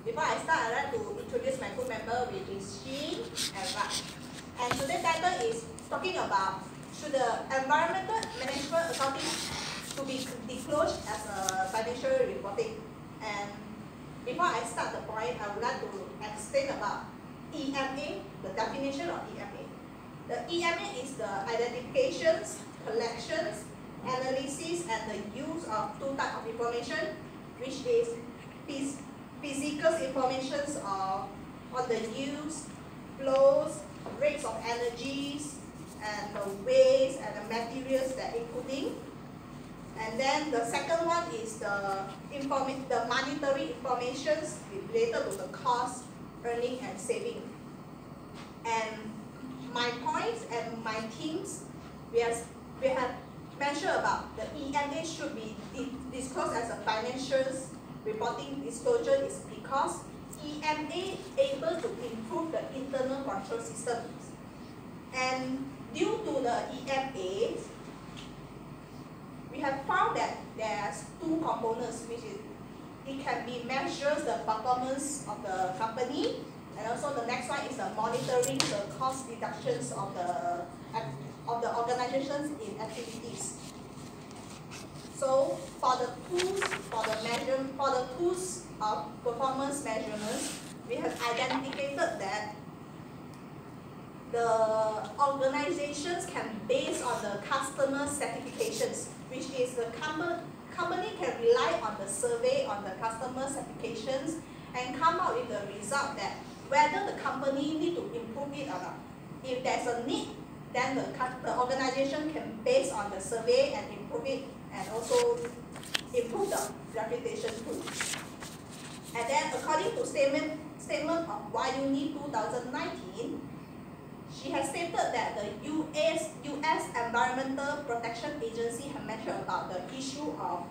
Before I start, I'd like to introduce my group member, which is Sheen and Raj. And today's title is talking about should the environmental management accounting to be disclosed as a financial reporting. And before I start the point, I would like to explain about EMA, the definition of EMA. The EMA is the identifications, collections, analysis, and the use of two types of information, which is physical information on the use, flows, rates of energies, and the waste and the materials that including. And then the second one is the monetary information related to the cost, earning, and saving. And my points and my teams, we have mentioned about the EMA should be disclosed as a financial reporting disclosure is because EMA able to improve the internal control systems. And due to the EMA, we have found that there's two components, which is it can be measures the performance of the company, and also the next one is the monitoring the cost reductions of the organizations in activities. So for the tools of performance measurements, we have identified that the organizations can base on the customer certifications, which is the company can rely on the survey on the customer certifications and come out with the result that whether the company need to improve it or not. If there's a need, then the organization can base on the survey and improve it, and also improve the reputation too. And then according to statement of YUNI 2019, she has stated that the US Environmental Protection Agency has mentioned about the issue of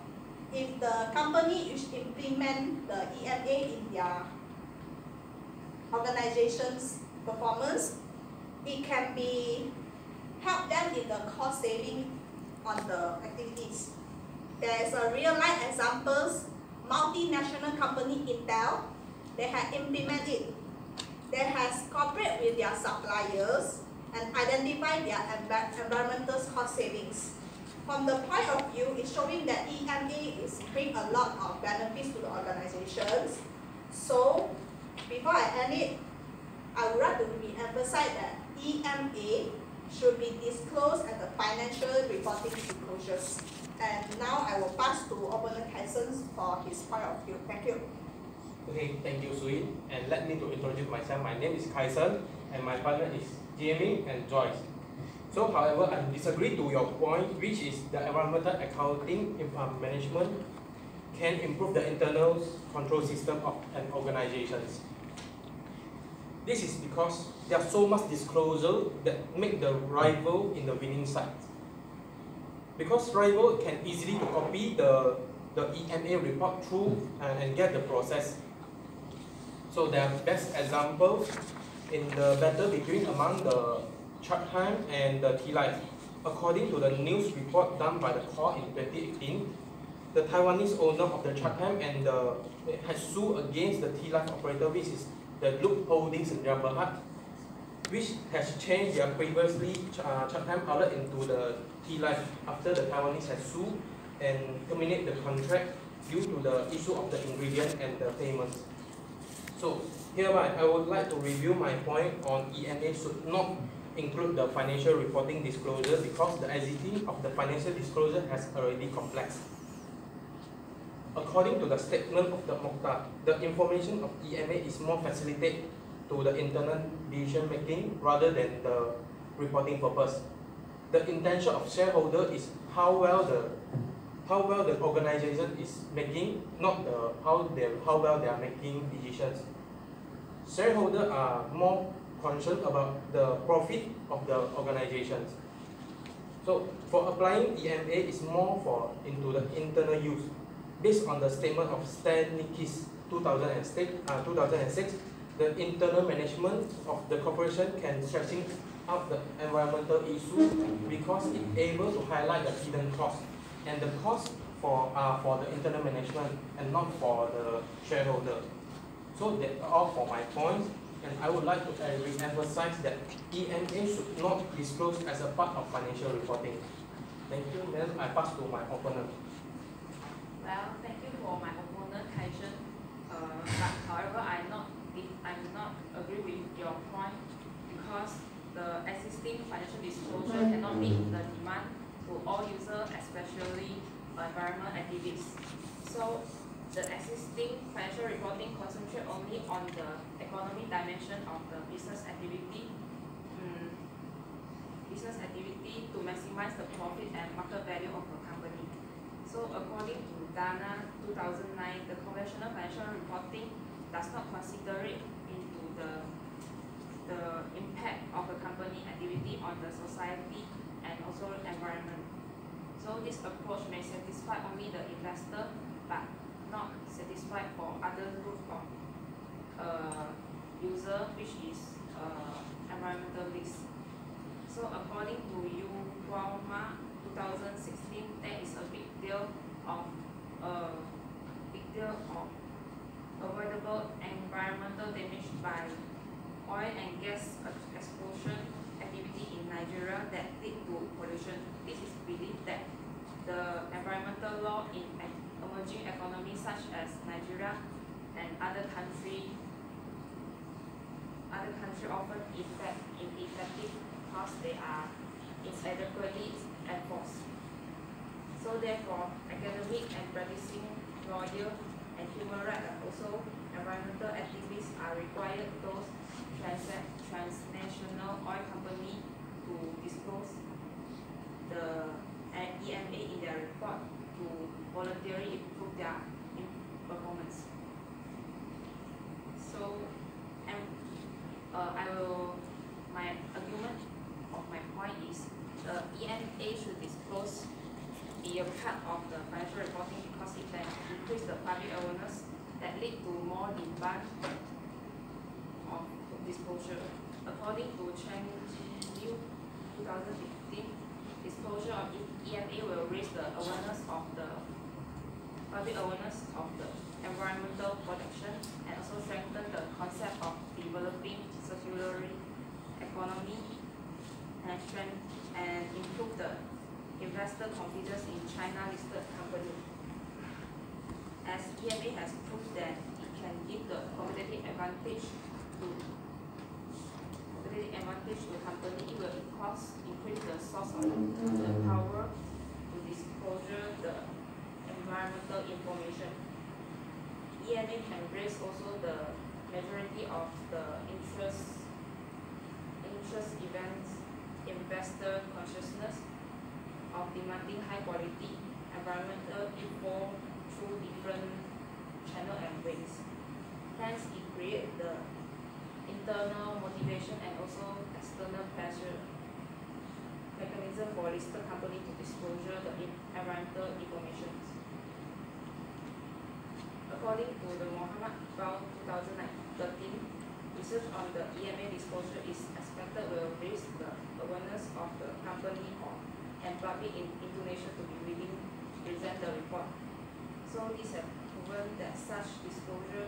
if the company implement the EMA in their organization's performance, it can be help them in the cost saving on the activities. There is a real life examples, multinational company Intel, they have implemented it. They has cooperate with their suppliers and identify their environmental cost savings. From the point of view, it's showing that EMA is bring a lot of benefits to the organizations. So before I end it, I would like to re-emphasize that EMA should be disclosed as a financial reporting disclosures. And now I will pass to Opponent Tyson for his point of view. Thank you. Okay, thank you, Sui. And let me to introduce myself. My name is Kaisen, and my partner is Jamie and Joyce. So, however, I disagree to your point, which is the environmental accounting management can improve the internal control system of an organization. This is because there's so much disclosure that make the rival in the winning side. Because rival can easily to copy the EMA report through and get the process. So there are best examples in the battle between among the Chatham and the T-Life. According to the news report done by the court in 2018, the Taiwanese owner of the Chatham and has sued against the T-Life operator, which is the Loop Holdings in Berhad, which has changed their previously Chatham outlet into the T-Life after the Taiwanese has sued and terminate the contract due to the issue of the ingredient and the payments. So hereby, I would like to review my point on EMA should not include the financial reporting disclosure because the existing of the financial disclosure has already complex. According to the statement of the Mokhtar, the information of EMA is more facilitated to the internal decision making rather than the reporting purpose. The intention of shareholder is how well the organization is making, not how well they are making decisions. Shareholders are more concerned about the profit of the organizations. So for applying EMA is more into the internal use. Based on the statement of Stanikis 2006, the internal management of the corporation can stretching out the environmental issue because it's able to highlight the hidden cost, and the cost for the internal management and not for the shareholder. So that's all for my points, and I would like to re-emphasize that EMA should not disclose as a part of financial reporting. Thank you. Then I pass to my opponent. Well, thank you for my opponent, Kaishan. But however, I'm not agree with your point because the existing financial disclosure cannot meet the demand to all users, especially environment activists. So the existing financial reporting concentrate only on the economic dimension of the business activity to maximize the profit and market value of a company. So according to Dana 2009, the conventional financial reporting does not consider it into the impact of a company activity on the society and also environment. So this approach may satisfy only the investor, but not satisfied for other group of user, which is environmentalists. So according to Yuwama 2016, there is a big deal of avoidable environmental damage by oil and gas explosion activity in Nigeria that lead to pollution. This is believed that the environmental law in emerging economies such as Nigeria and other country often ineffective because they are inadequately enforced. So therefore, academic and practicing lawyer and human rights and also environmental activists are required those transnational oil company to disclose the EMA in their report to voluntarily improve their performance. So, my argument of my point is the EMA should disclose be a part of the financial reporting because it can increase the public awareness that lead to more demand of disclosure. According to Chen Yu 2015, disclosure of EMA will raise the awareness of the public awareness of the environmental protection and also strengthen the concept of developing circular economy and improve the investor confidence in China-listed company. As EMA has proved that it can give the competitive advantage to company, it will increase the source of the power to disclosure the environmental information. EMA can raise also the majority of the interest events, investor consciousness of demanding high quality environmental info through different channels and ways. Hence, it creates the internal motivation and also external pressure mechanism for listed company to disclosure the environmental information. According to the Muhammad Brown 2013, research on the EMA disclosure is expected will raise the awareness of the company and public in Indonesia to be willing to present the report. So these have proven that such disclosure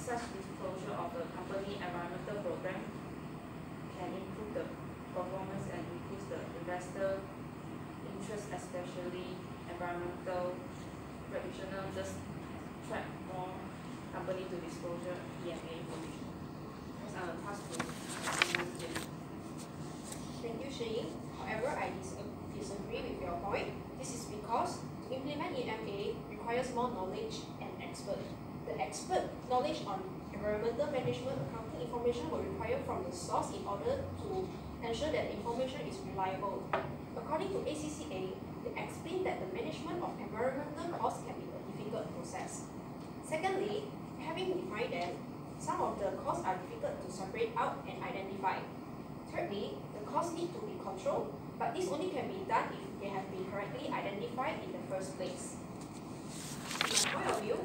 of the company environmental program can improve the performance and increase the investor interest, especially environmental practitioners just attract more company to disclosure EMA information. Next, I will pass to Thank you, Shi. However, I disagree with your point. This is because to implement EMA requires more knowledge and expert. The expert knowledge on environmental management accounting information will require from the source in order to ensure that information is reliable. According to ACCA, they explain that the management of environmental costs can be a difficult process. Secondly, having defined them, some of the costs are difficult to separate out and identify. Thirdly, the costs need to be controlled, but this only can be done if they have been correctly identified in the first place. In my point of view,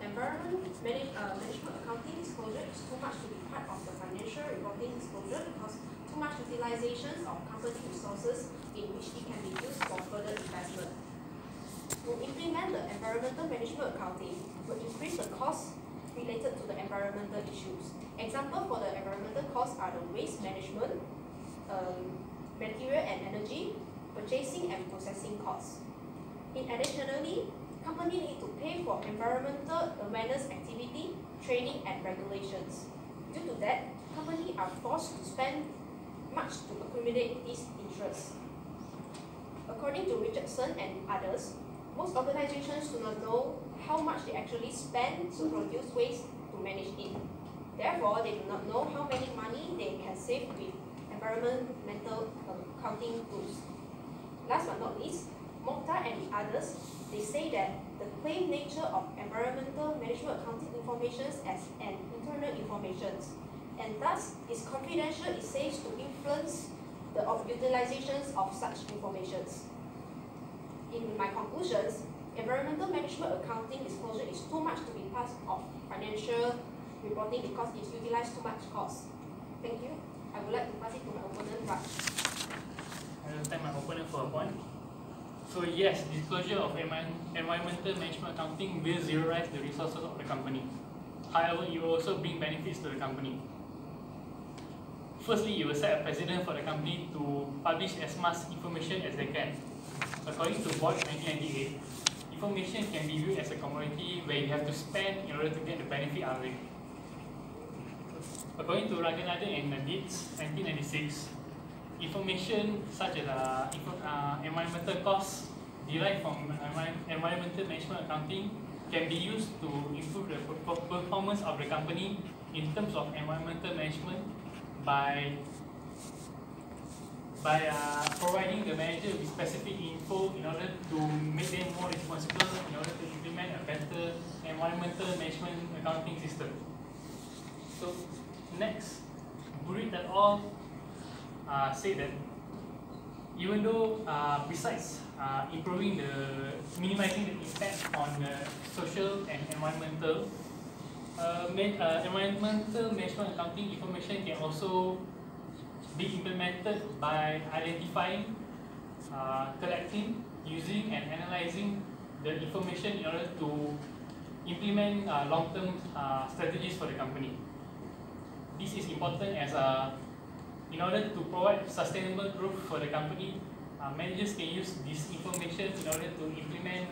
management accounting disclosure is too much to be part of the financial reporting disclosure because too much utilizations of company resources in which it can be used for further investment. To implement the environmental management accounting will increase the cost related to the environmental issues. Example for the environmental costs are the waste management, material and energy, purchasing and processing costs. Additionally, companies need to pay for environmental awareness activity, training and regulations. Due to that, companies are forced to spend much to accumulate these interests. According to Richardson and others, most organizations do not know how much they actually spend to produce waste to manage it. Therefore, they do not know how many money they can save with environmental accounting tools. Last but not least, Mokhtar and the others, they say that the claimed nature of environmental management accounting information as an internal information, and thus is confidential, it says, to influence the utilizations of such information. In my conclusions, environmental management accounting disclosure is too much to be part of financial reporting because it utilizes too much cost. Thank you. I would like to pass it to my opponent, Raj. I will thank my opponent for a point. So yes, disclosure of environmental management accounting will zeroize the resources of the company. However, it will also bring benefits to the company. Firstly, it will set a precedent for the company to publish as much information as they can. According to Board 1998, information can be viewed as a commodity where you have to spend in order to get the benefit out of it. According to Raghunathan and Dietz, 1996, information such as environmental costs derived from environmental management accounting can be used to improve the performance of the company in terms of environmental management by providing the manager with specific info in order to make them more responsible in order to implement a better environmental management accounting system. So next, Burit et al. Say that even though besides minimizing the impact on the social and environmental, environmental management accounting information can also be implemented by identifying, collecting, using and analyzing the information in order to implement long-term strategies for the company. This is important as in order to provide sustainable growth for the company, managers can use this information in order to implement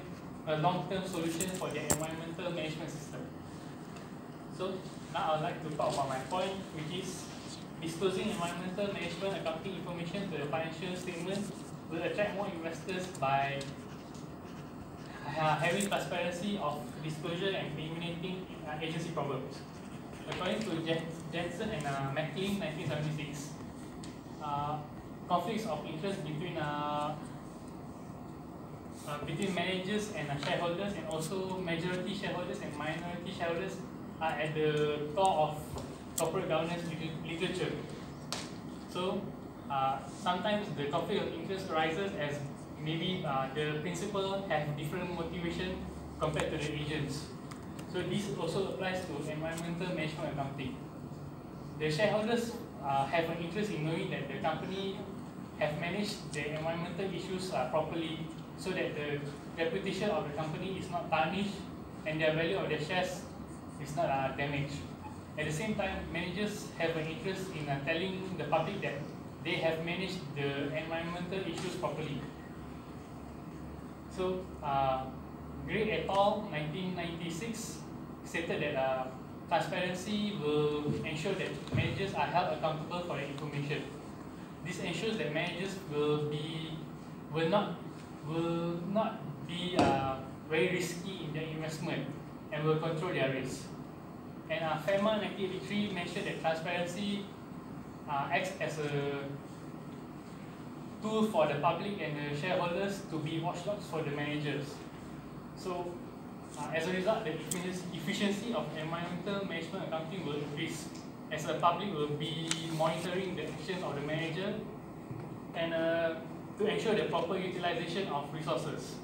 a long-term solution for their environmental management system. So now I would like to talk about my point, which is disclosing environmental management accounting information to the financial statement will attract more investors by having transparency of disclosure and eliminating agency problems. According to Jensen and McLean, 1976, conflicts of interest between managers and shareholders, and also majority shareholders and minority shareholders, are at the core of corporate governance literature. So sometimes the conflict of interest arises as maybe the principal have different motivation compared to the agents. So this also applies to environmental management accounting. The shareholders have an interest in knowing that the company have managed the environmental issues properly, so that the reputation of the company is not tarnished and the value of the shares is not damaged. At the same time, managers have an interest in telling the public that they have managed the environmental issues properly. So, Gray et al. 1996 stated that transparency will ensure that managers are held accountable for the information. This ensures that managers will not be very risky in their investment and will control their risk. And FEMA 1983 mentioned that transparency acts as a tool for the public and the shareholders to be watchdogs for the managers. So, as a result, the efficiency of environmental management accounting will increase, as the public will be monitoring the actions of the manager and to ensure the proper utilization of resources.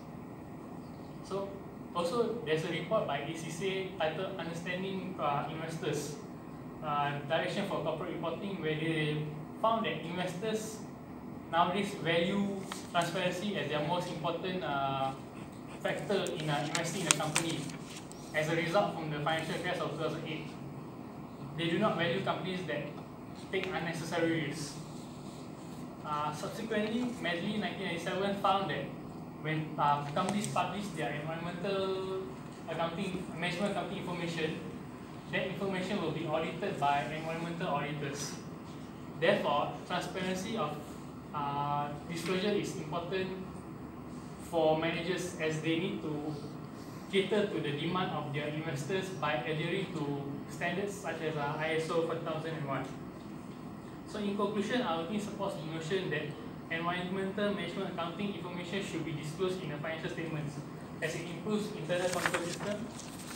So, also there's a report by ACC titled Understanding Investors, Direction for Corporate Reporting, where they found that investors nowadays value transparency as their most important factor in investing in a company. as a result from the financial crash of 2008. They do not value companies that take unnecessary risks. Subsequently, Medley 1997 found that when companies publish their environmental management accounting information, that information will be audited by environmental auditors. Therefore, transparency of disclosure is important for managers, as they need to cater to the demand of their investors by adhering to standards such as ISO 4001. So in conclusion, our team supports the notion that environmental management accounting information should be disclosed in the financial statements, as it improves internal control system,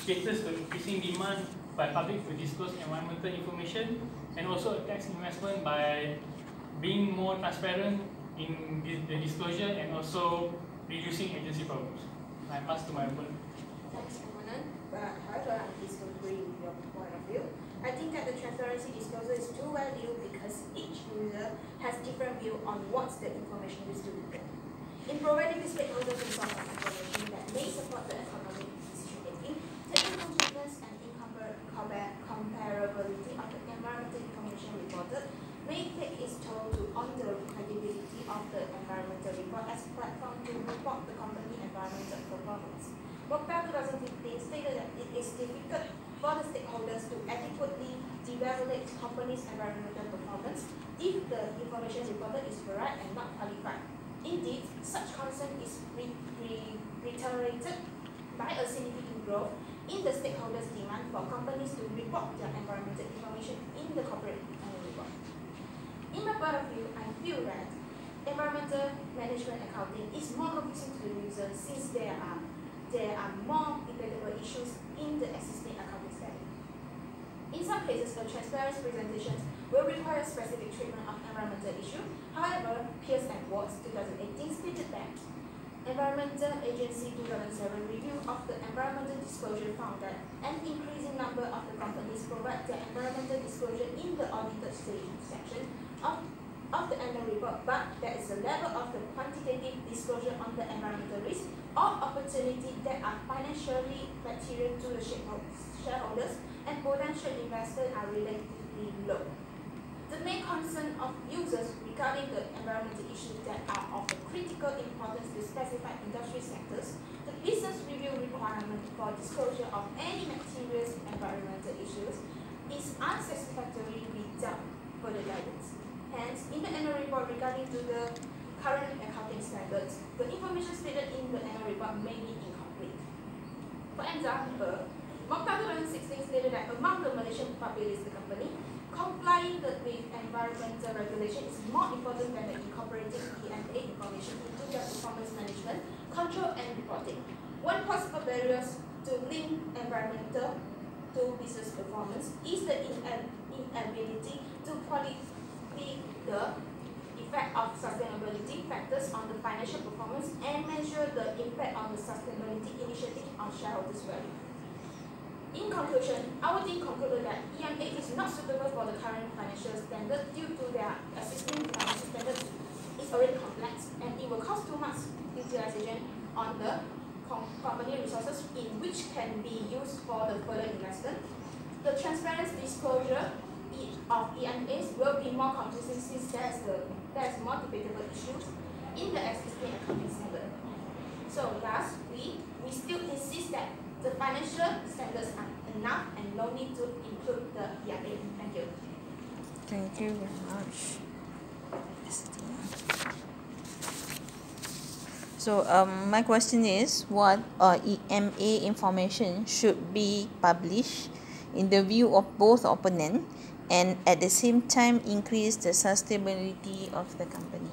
caters to increasing demand by public to disclose environmental information, and also attracts investment by being more transparent in the disclosure and also reducing agency problems. I pass to my opponent. Thanks, opponent. But however, I disagree with your point of view. I think that the transparency disclosure is too valuable because each user has different view on what the information is to be. In providing the stakeholders with source of information that may support the economic decision making, the incompleteness and comparability of the environmental information reported may take its toll on the credibility of the environmental report as a platform to report the company environmental performance. Workpath 2015 stated that it is difficult for the stakeholders to adequately evaluate company's environmental performance if the information reported is correct and not qualified. Indeed, such concern is reiterated by a significant growth in the stakeholders' demand for companies to report their environmental information in the corporate annual report. In my point of view, I feel that environmental management accounting is more confusing to the user since there are more debatable issues in the existing accounting standard. In some cases, a transparent presentation will require specific treatment of environmental issue. However, Pierce and Watts 2018 stated that Environmental Agency 2007 review of the environmental disclosure found that an increasing number of the companies provide their environmental disclosure in the audited section of the annual report, but there is a level of the quantitative disclosure on the environmental risk or opportunity that are financially material to the shareholders and potential investors are relatively low. The main concern of users regarding the environmental issues that are of critical importance to specified industry sectors, the business review requirement for disclosure of any material environmental issues is unsatisfactory without further guidance. Hence, in the annual report regarding to the current accounting standards, the information stated in the annual report may be incomplete. For example, Mokta 2016 stated that among the Malaysian public listed company, complying with environmental regulation is more important than incorporating EMA information into their performance management, control and reporting. One possible barrier to link environmental to business performance is the inability to quantify the effect of sustainability factors on the financial performance and measure the impact on the sustainability initiative on shareholders' value. In conclusion, our team concluded that EMA is not suitable for the current financial standard due to their existing financial standards is already complex and it will cost too much utilization on the company resources in which can be used for the further investment. The transparent disclosure of EMAs will be more confusing since there's more debatable issues in the existing accounting standard. So thus, we still insist that the financial standards are enough and no need to include the EMA. Thank you. Thank you very much. So my question is, what EMA information should be published in the view of both opponents and at the same time increase the sustainability of the company?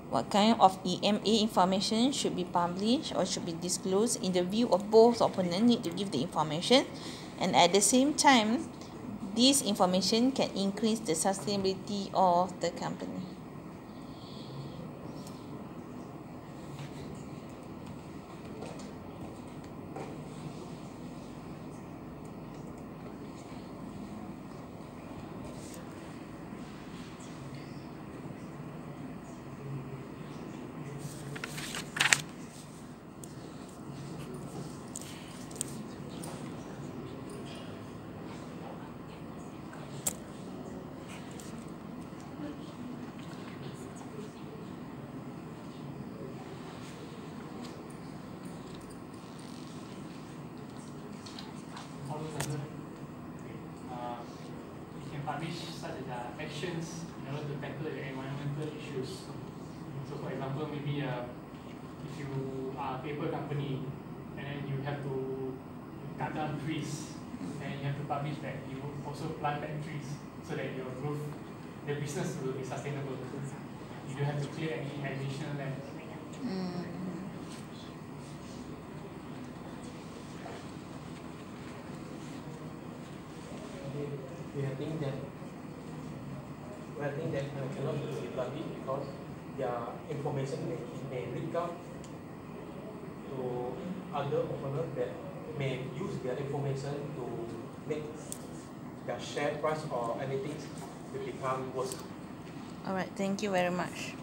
What kind of EMA information should be published or should be disclosed in the view of both opponents need to give the information, and at the same time this information can increase the sustainability of the company? tackle the environmental issues. So for example, maybe if you are a paper company and then you have to cut down trees and you have to publish that you also plant back trees so that your growth, the business will be sustainable. You don't have to clear any additional land. I think that cannot be published because their information may leak out to other owners that may use their information to make their share price or anything to become worse. Alright, thank you very much.